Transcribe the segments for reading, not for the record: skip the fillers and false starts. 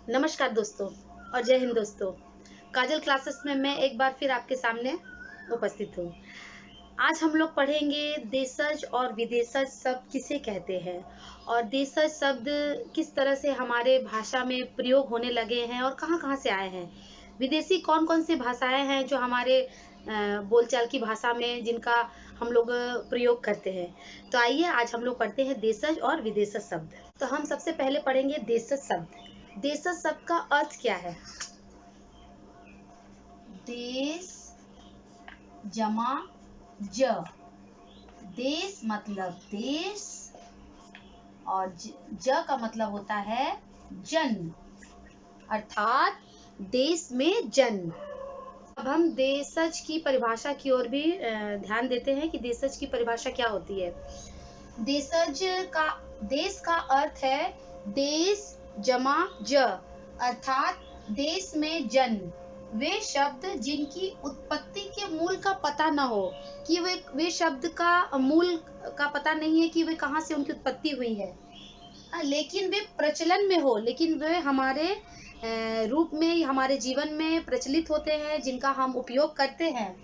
नमस्कार दोस्तों और जय हिंद दोस्तों। काजल क्लासेस में मैं एक बार फिर आपके सामने उपस्थित हूँ। आज हम लोग पढ़ेंगे देशज और विदेशज शब्द किसे कहते हैं और देशज शब्द किस तरह से हमारे भाषा में प्रयोग होने लगे हैं और कहाँ-कहाँ से आए हैं। विदेशी कौन-कौन सी भाषाएं हैं जो हमारे बोलचाल की भाषा में जिनका हम लोग प्रयोग करते हैं। तो आइए आज हम लोग पढ़ते हैं देशज और विदेशज शब्द। तो हम सबसे पहले पढ़ेंगे देशज शब्द। देशज शब्द का अर्थ क्या है? देश जमा ज, देश मतलब देश और ज का मतलब होता है जन्म, अर्थात देश में जन्म। अब हम देशज की परिभाषा की ओर भी ध्यान देते हैं कि देशज की परिभाषा क्या होती है। देशज का देश का अर्थ है देश जमा ज, अर्थात देश में जन्म। वे शब्द जिनकी उत्पत्ति के मूल का पता न हो, कि वे शब्द का मूल का पता नहीं है कि वे कहाँ से उनकी उत्पत्ति हुई है, लेकिन वे प्रचलन में हो, लेकिन वे हमारे रूप में हमारे जीवन में प्रचलित होते हैं, जिनका हम उपयोग करते हैं।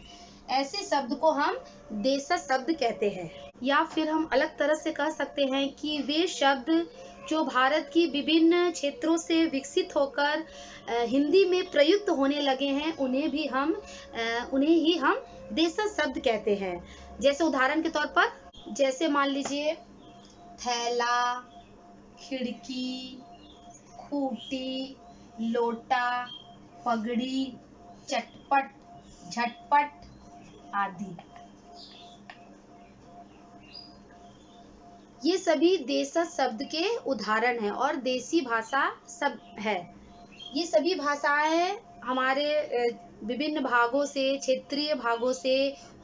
ऐसे शब्द को हम देशज शब्द कहते हैं। या फिर हम अलग तरह से कह सकते हैं कि वे शब्द जो भारत की विभिन्न क्षेत्रों से विकसित होकर हिंदी में प्रयुक्त होने लगे हैं, उन्हें ही हम देशज शब्द कहते हैं। जैसे उदाहरण के तौर पर, जैसे मान लीजिए थैला, खिड़की, खूंटी, लोटा, पगड़ी, चटपट, झटपट आदि। ये सभी देशज शब्द के उदाहरण हैं और देसी भाषा सब है। ये सभी भाषाएं हमारे विभिन्न भागों से, क्षेत्रीय भागों से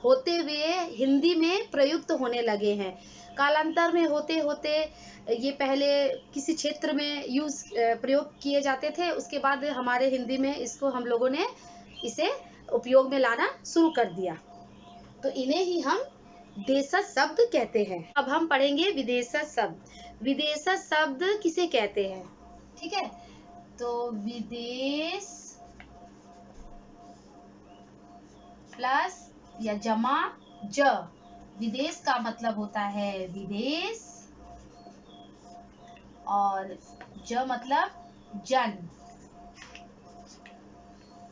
होते हुए हिंदी में प्रयुक्त होने लगे हैं। कालांतर में होते होते ये पहले किसी क्षेत्र में प्रयोग किए जाते थे, उसके बाद हमारे हिंदी में इसको हम लोगों ने इसे उपयोग में लाना शुरू कर दिया, तो इन्हें ही हम देशज शब्द कहते हैं। अब हम पढ़ेंगे विदेशज शब्द। विदेशज शब्द किसे कहते हैं? ठीक है, तो विदेश प्लस या जमा ज, विदेश का मतलब होता है विदेश और ज मतलब जन्म,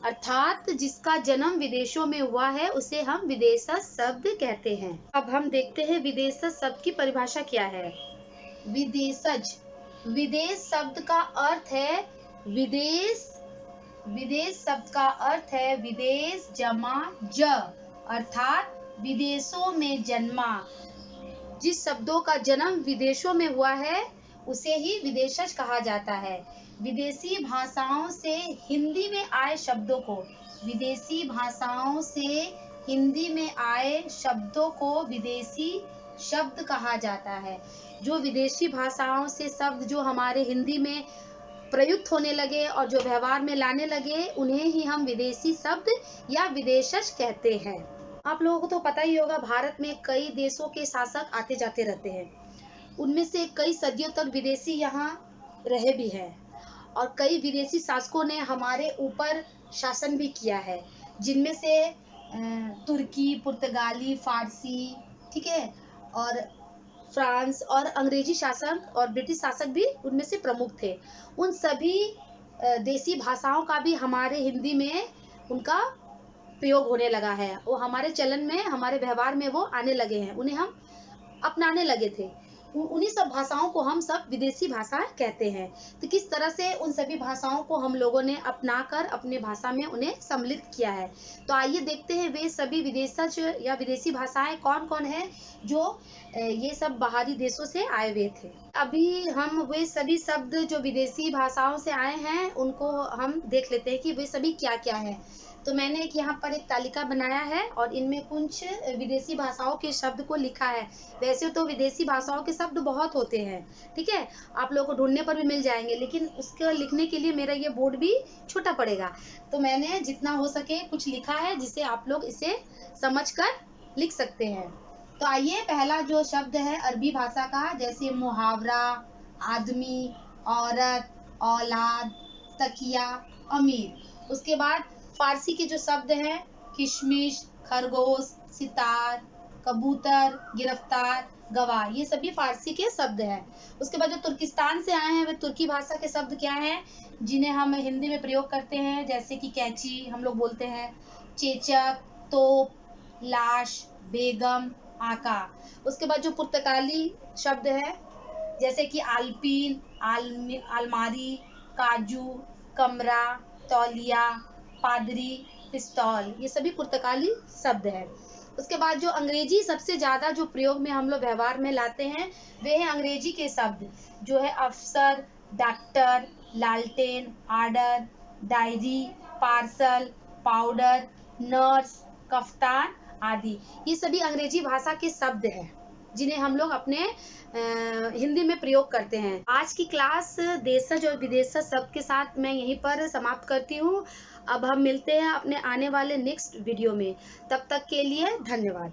अर्थात जिसका जन्म विदेशों में हुआ है उसे हम विदेशज शब्द कहते हैं। अब हम देखते हैं विदेशज शब्द की परिभाषा क्या है। विदेशज, विदेश शब्द का अर्थ है विदेश, विदेश शब्द का अर्थ है विदेश जमा ज, अर्थात विदेशों में जन्मा। जिस शब्दों का जन्म विदेशों में हुआ है उसे ही विदेशज कहा जाता है। विदेशी भाषाओं से हिंदी में आए शब्दों को, विदेशी भाषाओं से हिंदी में आए शब्दों को विदेशी शब्द कहा जाता है। जो विदेशी भाषाओं से शब्द जो हमारे हिंदी में प्रयुक्त होने लगे और जो व्यवहार में लाने लगे, उन्हें ही हम विदेशी शब्द या विदेशज कहते हैं। आप लोगों को तो पता ही होगा, भारत में कई देशों के शासक आते जाते रहते हैं। उनमें से कई सदियों तक विदेशी यहाँ रहे भी हैं और कई विदेशी शासकों ने हमारे ऊपर शासन भी किया है, जिनमें से तुर्की, पुर्तगाली, फारसी, ठीक है, और फ्रांस और अंग्रेजी शासक और ब्रिटिश शासक भी उनमें से प्रमुख थे। उन सभी देसी भाषाओं का भी हमारे हिंदी में उनका प्रयोग होने लगा है। वो हमारे चलन में, हमारे व्यवहार में वो आने लगे हैं, उन्हें हम अपनाने लगे थे। उन्हीं सब भाषाओं को हम सब विदेशी भाषाएं कहते हैं। तो किस तरह से उन सभी भाषाओं को हम लोगों ने अपनाकर अपने भाषा में उन्हें सम्मिलित किया है। तो आइए देखते हैं वे सभी विदेशज या विदेशी भाषाएं कौन कौन है जो ये सब बाहरी देशों से आए हुए थे। अभी हम वे सभी शब्द जो विदेशी भाषाओं से आए हैं उनको हम देख लेते हैं कि वे सभी क्या क्या है। तो मैंने यहाँ पर एक तालिका बनाया है और इनमें कुछ विदेशी भाषाओं के शब्द को लिखा है। वैसे तो विदेशी भाषाओं के शब्द बहुत होते हैं, ठीक है, आप लोगों को ढूंढने पर भी मिल जाएंगे, लेकिन उसके लिखने के लिए मेरा ये बोर्ड भी छोटा पड़ेगा। तो मैंने जितना हो सके कुछ लिखा है जिसे आप लोग इसे समझकर लिख सकते हैं। तो आइए, पहला जो शब्द है अरबी भाषा का, जैसे मुहावरा, आदमी, औरत, औलाद, तकिया, अमीर। उसके बाद फारसी के जो शब्द हैं, किशमिश, खरगोश, सितार, कबूतर, गिरफ्तार, गवाह, ये सभी फारसी के शब्द हैं। उसके बाद जो तुर्किस्तान से आए हैं वे तुर्की भाषा के शब्द क्या हैं, जिन्हें हम हिंदी में प्रयोग करते हैं, जैसे कि कैंची हम लोग बोलते हैं, चेचक, तोप, लाश, बेगम, आका। उसके बाद जो पुर्तगाली शब्द है, जैसे कि आल्पीन, अलमारी, काजू, कमरा, तौलिया, पादरी, पिस्तौल, ये सभी पुर्तगाली शब्द हैं। उसके बाद जो अंग्रेजी सबसे ज़्यादा जो प्रयोग में हम लोग व्यवहार में लाते हैं, वे हैं अंग्रेजी के शब्द, जो है अफसर, डॉक्टर, लालटेन, order, diary, parcel, powder, nurse, kaftan आदि। ये सभी अंग्रेजी भाषा के शब्द हैं, जिन्हें हम लोग अपने हिंदी में प्रयोग करते हैं। आज की क्लास देशज और विदेशज शब्द के साथ मैं यहीं पर समाप्त करती हूँ। अब हम मिलते हैं अपने आने वाले नेक्स्ट वीडियो में। तब तक के लिए धन्यवाद।